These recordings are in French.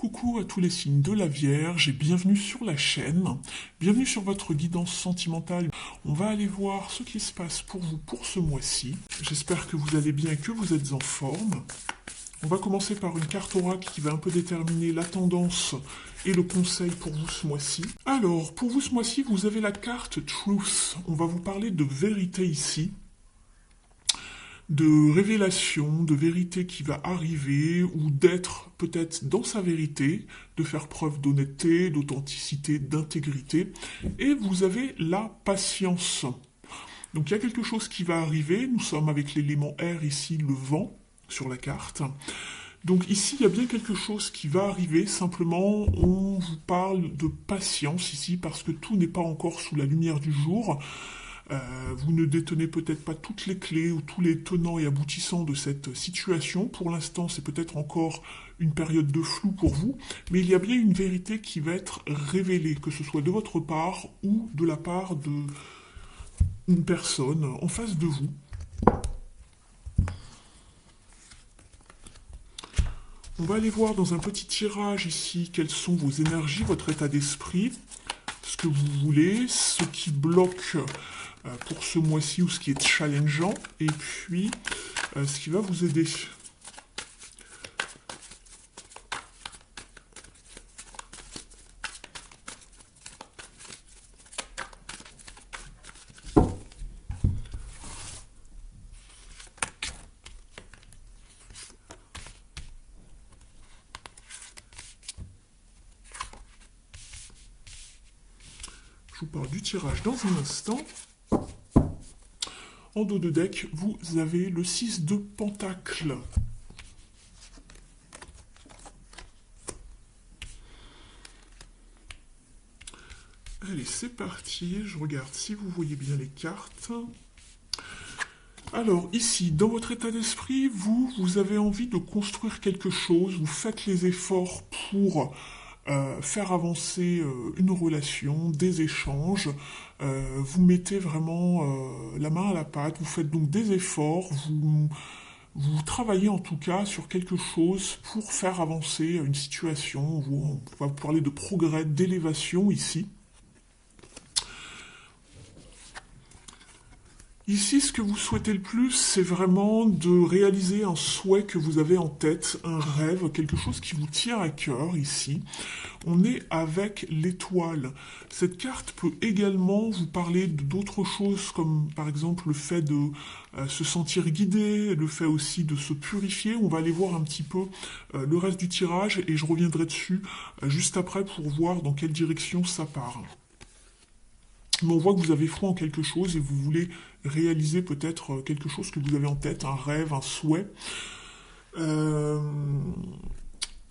Coucou à tous les signes de la Vierge et bienvenue sur la chaîne, bienvenue sur votre guidance sentimentale. On va aller voir ce qui se passe pour vous pour ce mois-ci. J'espère que vous allez bien et que vous êtes en forme. On va commencer par une carte oracle qui va un peu déterminer la tendance et le conseil pour vous ce mois-ci. Alors, pour vous ce mois-ci, vous avez la carte Truth. On va vous parler de vérité ici, de révélation, de vérité qui va arriver, ou d'être peut-être dans sa vérité, de faire preuve d'honnêteté, d'authenticité, d'intégrité. Et vous avez la patience. Donc il y a quelque chose qui va arriver, nous sommes avec l'élément air ici, le vent, sur la carte. Donc ici, il y a bien quelque chose qui va arriver, simplement on vous parle de patience ici, parce que tout n'est pas encore sous la lumière du jour. Vous ne détenez peut-être pas toutes les clés ou tous les tenants et aboutissants de cette situation. Pour l'instant, c'est peut-être encore une période de flou pour vous, mais il y a bien une vérité qui va être révélée, que ce soit de votre part ou de la part d'une personne en face de vous. On va aller voir dans un petit tirage ici quelles sont vos énergies, votre état d'esprit, ce que vous voulez, ce qui bloque pour ce mois-ci ou ce qui est challengeant, et puis ce qui va vous aider. Je vous parle du tirage dans un instant. En dos de deck, vous avez le 6 de Pentacle. Allez, c'est parti. Je regarde si vous voyez bien les cartes. Alors, ici, dans votre état d'esprit, vous avez envie de construire quelque chose. Vous faites les efforts pour faire avancer une relation, des échanges. Vous mettez vraiment la main à la pâte. Vous faites donc des efforts. Vous travaillez en tout cas sur quelque chose pour faire avancer une situation. On va parler de progrès, d'élévation ici. Ici, ce que vous souhaitez le plus, c'est vraiment de réaliser un souhait que vous avez en tête, un rêve, quelque chose qui vous tient à cœur ici. On est avec l'étoile. Cette carte peut également vous parler d'autres choses, comme par exemple le fait de se sentir guidé, le fait aussi de se purifier. On va aller voir un petit peu le reste du tirage et je reviendrai dessus juste après pour voir dans quelle direction ça part. Mais on voit que vous avez foi en quelque chose et vous voulez réaliser peut-être quelque chose que vous avez en tête, un rêve, un souhait. Euh,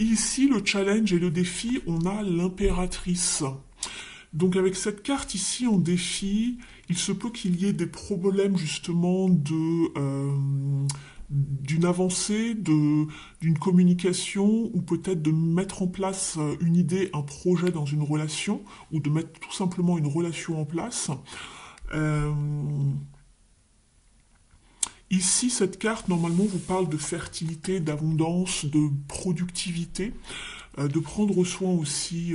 Ici, le challenge et le défi, on a l'impératrice. Donc avec cette carte ici en défi, il se peut qu'il y ait des problèmes justement d'une avancée, d'une communication, ou peut-être de mettre en place une idée, un projet dans une relation, ou de mettre tout simplement une relation en place. Euh, Ici, cette carte, normalement, vous parle de fertilité, d'abondance, de productivité, de prendre soin aussi,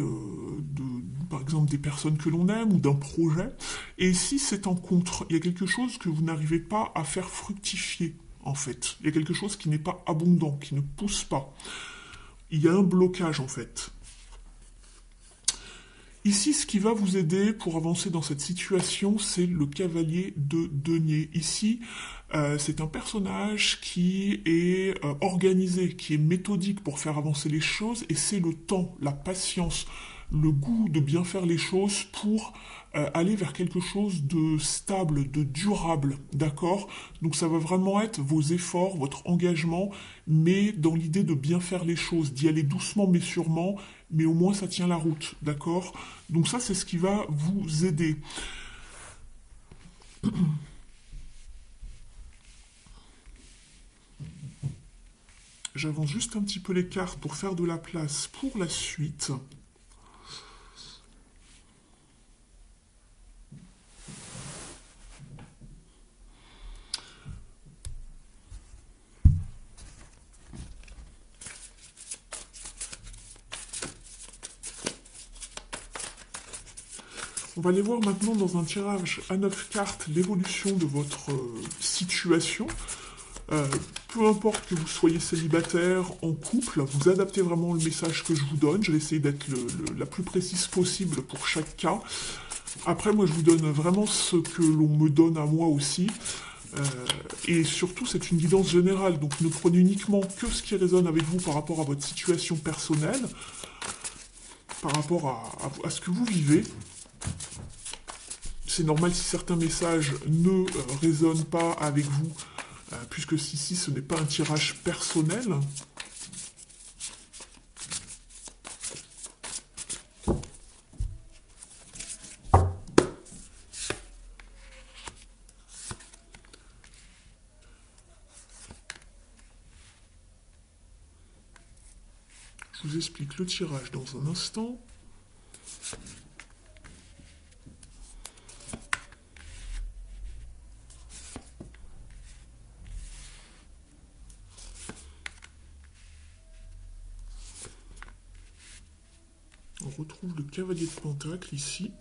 par exemple, des personnes que l'on aime ou d'un projet. Et ici, c'est en contre. Il y a quelque chose que vous n'arrivez pas à faire fructifier, en fait. Il y a quelque chose qui n'est pas abondant, qui ne pousse pas. Il y a un blocage, en fait. Ici, ce qui va vous aider pour avancer dans cette situation, c'est le cavalier de denier. Ici, c'est un personnage qui est organisé, qui est méthodique pour faire avancer les choses, et c'est le temps, la patience, le goût de bien faire les choses pour aller vers quelque chose de stable, de durable, d'accord? Donc ça va vraiment être vos efforts, votre engagement, mais dans l'idée de bien faire les choses, d'y aller doucement mais sûrement, mais au moins ça tient la route, d'accord? Donc ça c'est ce qui va vous aider. J'avance juste un petit peu les cartes pour faire de la place pour la suite. On va aller voir maintenant dans un tirage à 9 cartes l'évolution de votre situation. Euh, Peu importe que vous soyez célibataire, en couple, vous adaptez vraiment le message que je vous donne. Je vais essayer d'être la plus précise possible pour chaque cas. Après, moi, je vous donne vraiment ce que l'on me donne à moi aussi. Euh, et surtout, c'est une guidance générale. Donc, ne prenez uniquement que ce qui résonne avec vous par rapport à votre situation personnelle, par rapport à ce que vous vivez. C'est normal si certains messages ne résonnent pas avec vous, puisque ici, ce n'est pas un tirage personnel. Je vous explique le tirage dans un instant. On retrouve le cavalier de Pentacle ici.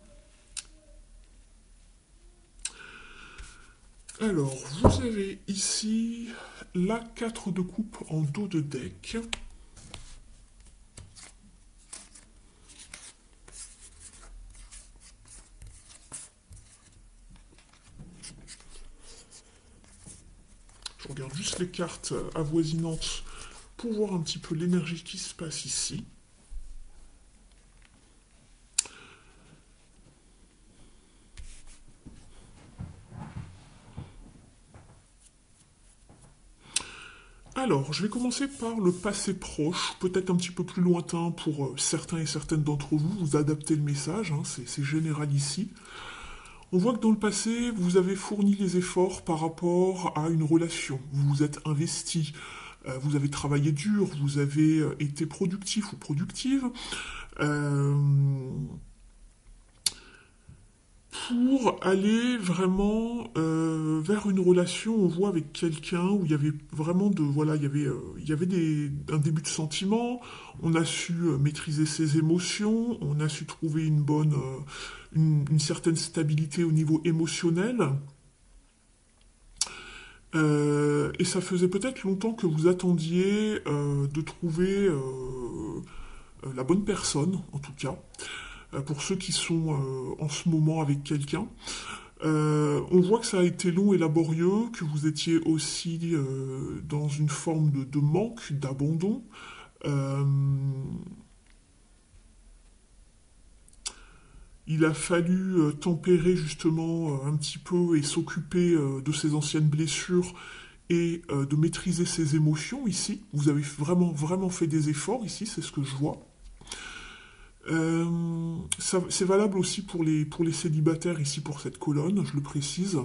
Alors, vous avez ici la 4 de coupe en dos de deck. Je regarde juste les cartes avoisinantes pour voir un petit peu l'énergie qui se passe ici. Alors, je vais commencer par le passé proche, peut-être un petit peu plus lointain pour certains et certaines d'entre vous. Vous adaptez le message, hein, c'est général ici. On voit que dans le passé, vous avez fourni les efforts par rapport à une relation. Vous vous êtes investi, vous avez travaillé dur, vous avez été productif ou productive. Euh, pour aller vraiment vers une relation, on voit avec quelqu'un où il y avait vraiment il y avait un début de sentiment, on a su maîtriser ses émotions, on a su trouver une certaine stabilité au niveau émotionnel. Et ça faisait peut-être longtemps que vous attendiez de trouver la bonne personne, en tout cas, pour ceux qui sont en ce moment avec quelqu'un. On voit que ça a été long et laborieux, que vous étiez aussi dans une forme de manque, d'abandon. Euh, il a fallu tempérer justement un petit peu et s'occuper de ses anciennes blessures et de maîtriser ses émotions ici. Vous avez vraiment, vraiment fait des efforts ici, c'est ce que je vois. C'est valable aussi pour les célibataires ici pour cette colonne, je le précise.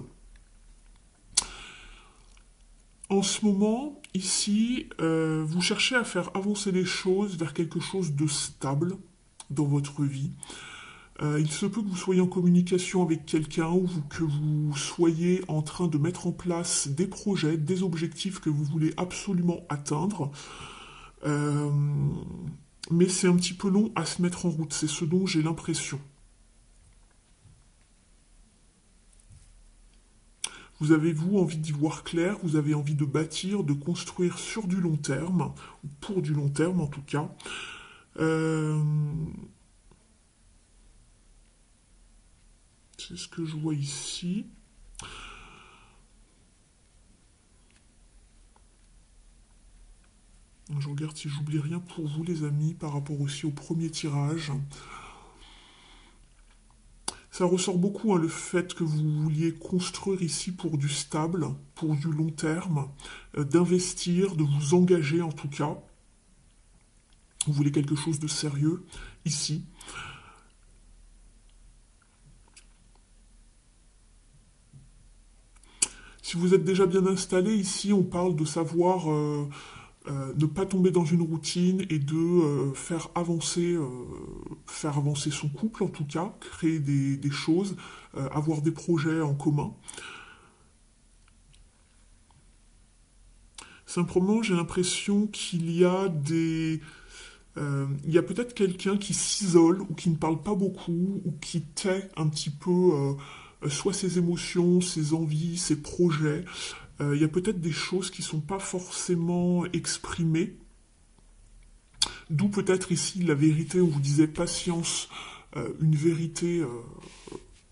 En ce moment, ici, vous cherchez à faire avancer les choses vers quelque chose de stable dans votre vie. Il se peut que vous soyez en communication avec quelqu'un ou que vous soyez en train de mettre en place des projets, des objectifs que vous voulez absolument atteindre. Euh, mais c'est un petit peu long à se mettre en route, c'est ce dont j'ai l'impression. Vous avez, vous, envie d'y voir clair, vous avez envie de bâtir, de construire sur du long terme, ou pour du long terme en tout cas. Euh, c'est ce que je vois ici. Je regarde si j'oublie rien pour vous les amis par rapport aussi au premier tirage. Ça ressort beaucoup hein, le fait que vous vouliez construire ici pour du stable, pour du long terme, d'investir, de vous engager en tout cas. Vous voulez quelque chose de sérieux ici. Si vous êtes déjà bien installé ici, on parle de savoir ne pas tomber dans une routine et de faire avancer son couple en tout cas, créer des choses, avoir des projets en commun. Simplement, j'ai l'impression qu'il y a Il y a peut-être quelqu'un qui s'isole ou qui ne parle pas beaucoup ou qui tait un petit peu soit ses émotions, ses envies, ses projets. Il y a peut-être des choses qui ne sont pas forcément exprimées. D'où peut-être ici la vérité, on vous disait patience, une vérité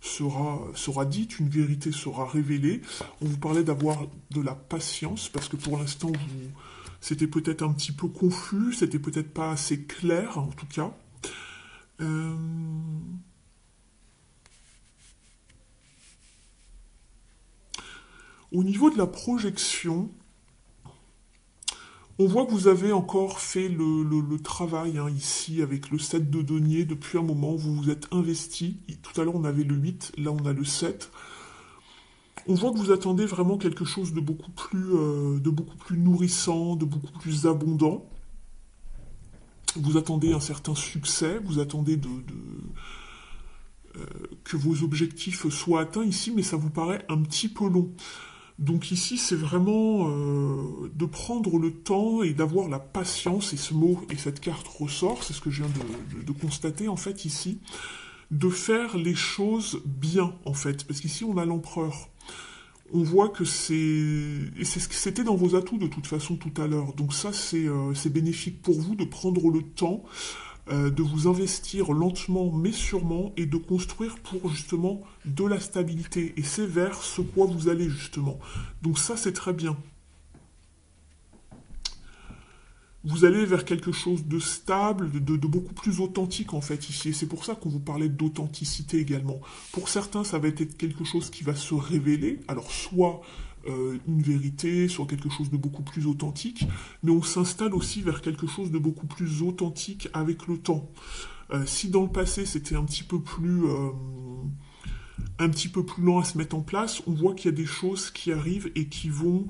sera dite, une vérité sera révélée. On vous parlait d'avoir de la patience, parce que pour l'instant, c'était peut-être un petit peu confus, c'était peut-être pas assez clair, en tout cas. Euh, Au niveau de la projection, on voit que vous avez encore fait le travail hein, ici avec le 7 de denier. Depuis un moment, vous vous êtes investi. Tout à l'heure, on avait le 8, là, on a le 7. On voit que vous attendez vraiment quelque chose de beaucoup plus nourrissant, de beaucoup plus abondant. Vous attendez un certain succès, vous attendez que vos objectifs soient atteints ici, mais ça vous paraît un petit peu long. Donc ici, c'est vraiment de prendre le temps et d'avoir la patience, et ce mot et cette carte ressort, c'est ce que je viens de constater en fait ici, de faire les choses bien en fait, parce qu'ici on a l'empereur. On voit que c'est... Et c'est ce que c'était dans vos atouts de toute façon tout à l'heure. Donc ça, c'est bénéfique pour vous de prendre le temps de vous investir lentement mais sûrement et de construire pour justement de la stabilité. Et c'est vers ce quoi vous allez justement. Donc ça, c'est très bien. Vous allez vers quelque chose de stable, de beaucoup plus authentique en fait ici. Et c'est pour ça qu'on vous parlait d'authenticité également. Pour certains, ça va être quelque chose qui va se révéler. Alors soit une vérité, soit quelque chose de beaucoup plus authentique, mais on s'installe aussi vers quelque chose de beaucoup plus authentique avec le temps. Si dans le passé c'était un petit peu plus lent à se mettre en place, on voit qu'il y a des choses qui arrivent et qui vont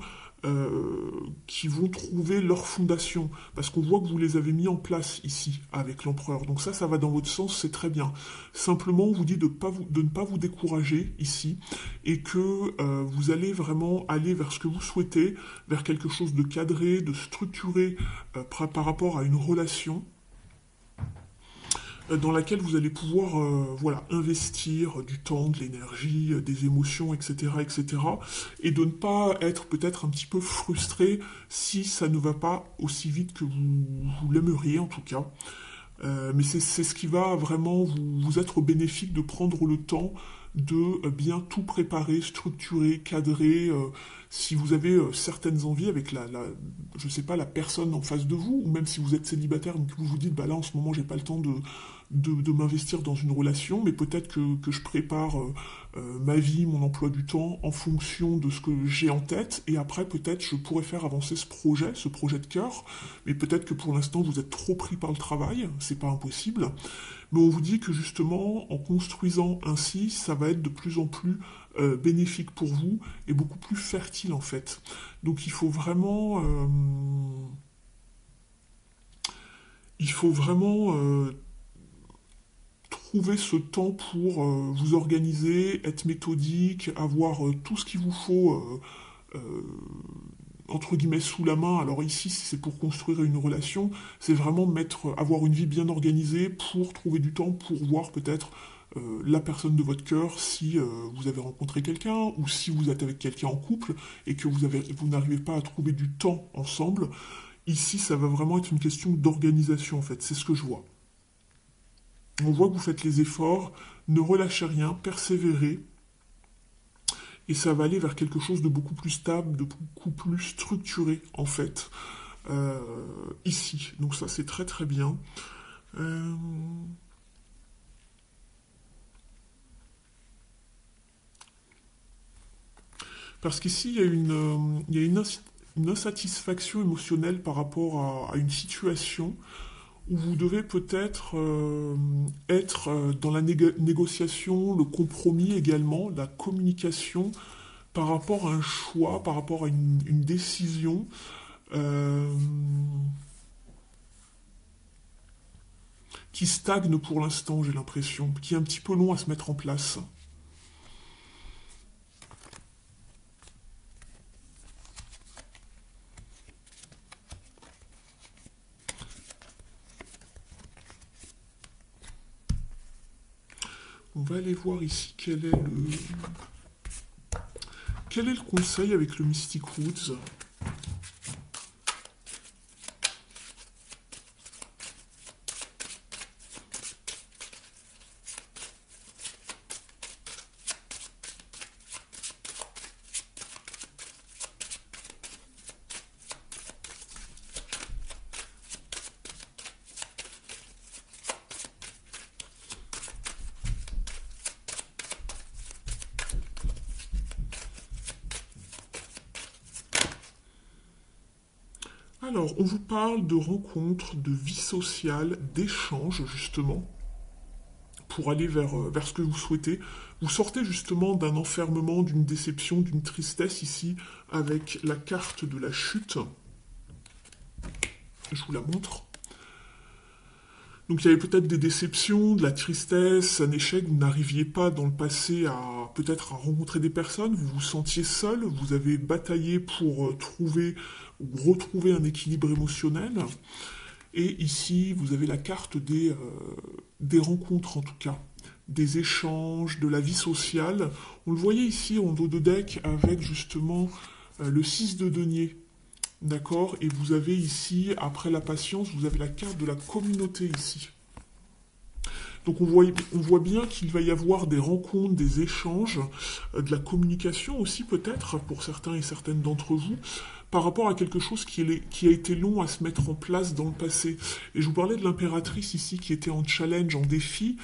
trouver leur fondation. Parce qu'on voit que vous les avez mis en place ici, avec l'empereur. Donc ça va dans votre sens, c'est très bien. Simplement, on vous dit de ne pas vous décourager ici, et que vous allez vraiment aller vers ce que vous souhaitez, vers quelque chose de cadré, de structuré par rapport à une relation dans laquelle vous allez pouvoir voilà, investir du temps, de l'énergie, des émotions, etc., etc., et de ne pas être peut-être un petit peu frustré si ça ne va pas aussi vite que vous l'aimeriez en tout cas. Mais c'est ce qui va vraiment vous être bénéfique de prendre le temps de bien tout préparer, structurer, cadrer. Si vous avez certaines envies avec je sais pas, la personne en face de vous, ou même si vous êtes célibataire et que vous vous dites, bah là en ce moment j'ai pas le temps de m'investir dans une relation, mais peut-être que je prépare ma vie, mon emploi du temps en fonction de ce que j'ai en tête, et après peut-être je pourrais faire avancer ce projet de cœur, mais peut-être que pour l'instant vous êtes trop pris par le travail, c'est pas impossible, mais on vous dit que justement en construisant ainsi, ça va être de plus en plus bénéfique pour vous et beaucoup plus fertile en fait. Donc il faut vraiment trouver ce temps pour vous organiser, être méthodique, avoir tout ce qu'il vous faut entre guillemets sous la main. Alors ici, si c'est pour construire une relation, c'est vraiment avoir une vie bien organisée pour trouver du temps pour voir peut-être la personne de votre cœur si vous avez rencontré quelqu'un ou si vous êtes avec quelqu'un en couple et que vous n'arrivez pas à trouver du temps ensemble. Ici, ça va vraiment être une question d'organisation en fait. C'est ce que je vois. On voit que vous faites les efforts, ne relâchez rien, persévérez, et ça va aller vers quelque chose de beaucoup plus stable, de beaucoup plus structuré en fait, euh, ici. Donc ça c'est très très bien. Euh, Parce qu'ici il y a une insatisfaction émotionnelle par rapport à une situation où vous devez peut-être être dans la négociation, le compromis également, la communication par rapport à un choix, par rapport à une décision euh, qui stagne pour l'instant, j'ai l'impression, qui est un petit peu long à se mettre en place. On va aller voir ici quel est le conseil avec le Mystic Roots. Alors, on vous parle de rencontres, de vie sociale, d'échanges, justement, pour aller vers ce que vous souhaitez. Vous sortez justement d'un enfermement, d'une déception, d'une tristesse ici, avec la carte de la chute. Je vous la montre. Donc il y avait peut-être des déceptions, de la tristesse, un échec, vous n'arriviez pas dans le passé à peut-être à rencontrer des personnes, vous vous sentiez seul, vous avez bataillé pour trouver ou retrouver un équilibre émotionnel. Et ici, vous avez la carte des rencontres en tout cas, des échanges, de la vie sociale. On le voyait ici en dos de deck avec justement le 6 de denier. D'accord. Et vous avez ici, après la patience, vous avez la carte de la communauté ici. Donc on voit bien qu'il va y avoir des rencontres, des échanges, de la communication aussi peut-être pour certains et certaines d'entre vous, par rapport à quelque chose qui a été long à se mettre en place dans le passé. Et je vous parlais de l'impératrice ici qui était en challenge, en défi.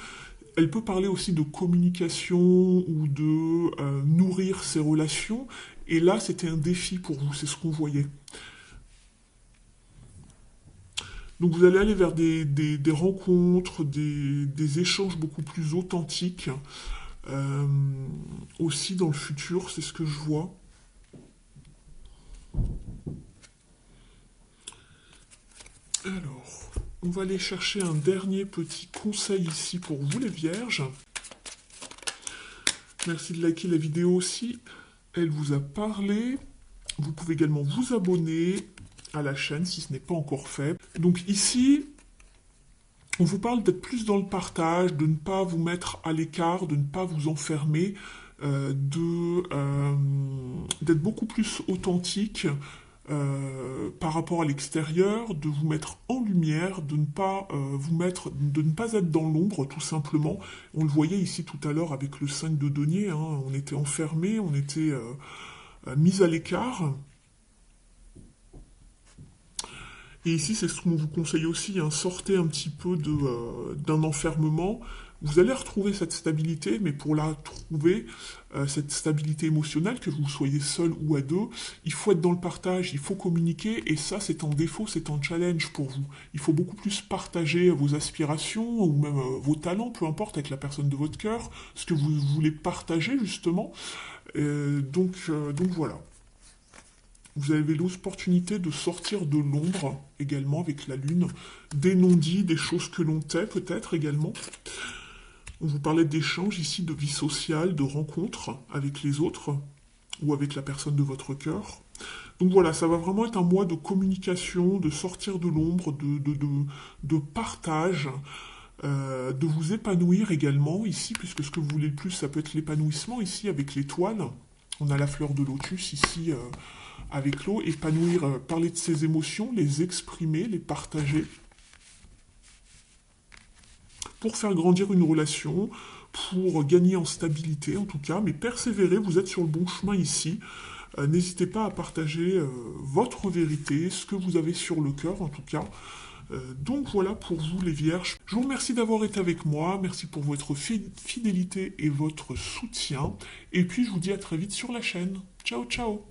Elle peut parler aussi de communication ou de nourrir ses relations. Et là, c'était un défi pour vous, c'est ce qu'on voyait. Donc vous allez aller vers des rencontres, des échanges beaucoup plus authentiques. euh, Aussi dans le futur, c'est ce que je vois. Alors, on va aller chercher un dernier petit conseil ici pour vous les vierges. Merci de liker la vidéo aussi. Elle vous a parlé. Vous pouvez également vous abonner à la chaîne si ce n'est pas encore fait. Donc ici, on vous parle d'être plus dans le partage, de ne pas vous mettre à l'écart, de ne pas vous enfermer, d'être beaucoup plus authentique par rapport à l'extérieur, de vous mettre en lumière, de ne pas de ne pas être dans l'ombre tout simplement. On le voyait ici tout à l'heure avec le 5 de denier, hein, on était enfermé, on était mis à l'écart. Et ici, c'est ce qu'on vous conseille aussi, hein, sortez un petit peu d'un enfermement. Vous allez retrouver cette stabilité, mais pour la trouver, cette stabilité émotionnelle, que vous soyez seul ou à deux, il faut être dans le partage, il faut communiquer, et ça, c'est un défaut, c'est un challenge pour vous. Il faut beaucoup plus partager vos aspirations, ou même vos talents, peu importe, avec la personne de votre cœur, ce que vous voulez partager, justement. Donc voilà. Vous avez l'opportunité de sortir de l'ombre également avec la lune, des non-dits, des choses que l'on tait peut-être également. On vous parlait d'échanges ici, de vie sociale, de rencontres avec les autres ou avec la personne de votre cœur. Donc voilà, ça va vraiment être un mois de communication, de sortir de l'ombre, de partage, de vous épanouir également ici, puisque ce que vous voulez le plus, ça peut être l'épanouissement ici avec l'étoile. On a la fleur de lotus ici avec l'eau, épanouir, parler de ses émotions, les exprimer, les partager, pour faire grandir une relation, pour gagner en stabilité en tout cas, mais persévérer, vous êtes sur le bon chemin ici. N'hésitez pas à partager votre vérité, ce que vous avez sur le cœur en tout cas. Donc voilà pour vous les vierges. Je vous remercie d'avoir été avec moi, merci pour votre fidélité et votre soutien. Et puis je vous dis à très vite sur la chaîne. Ciao ciao.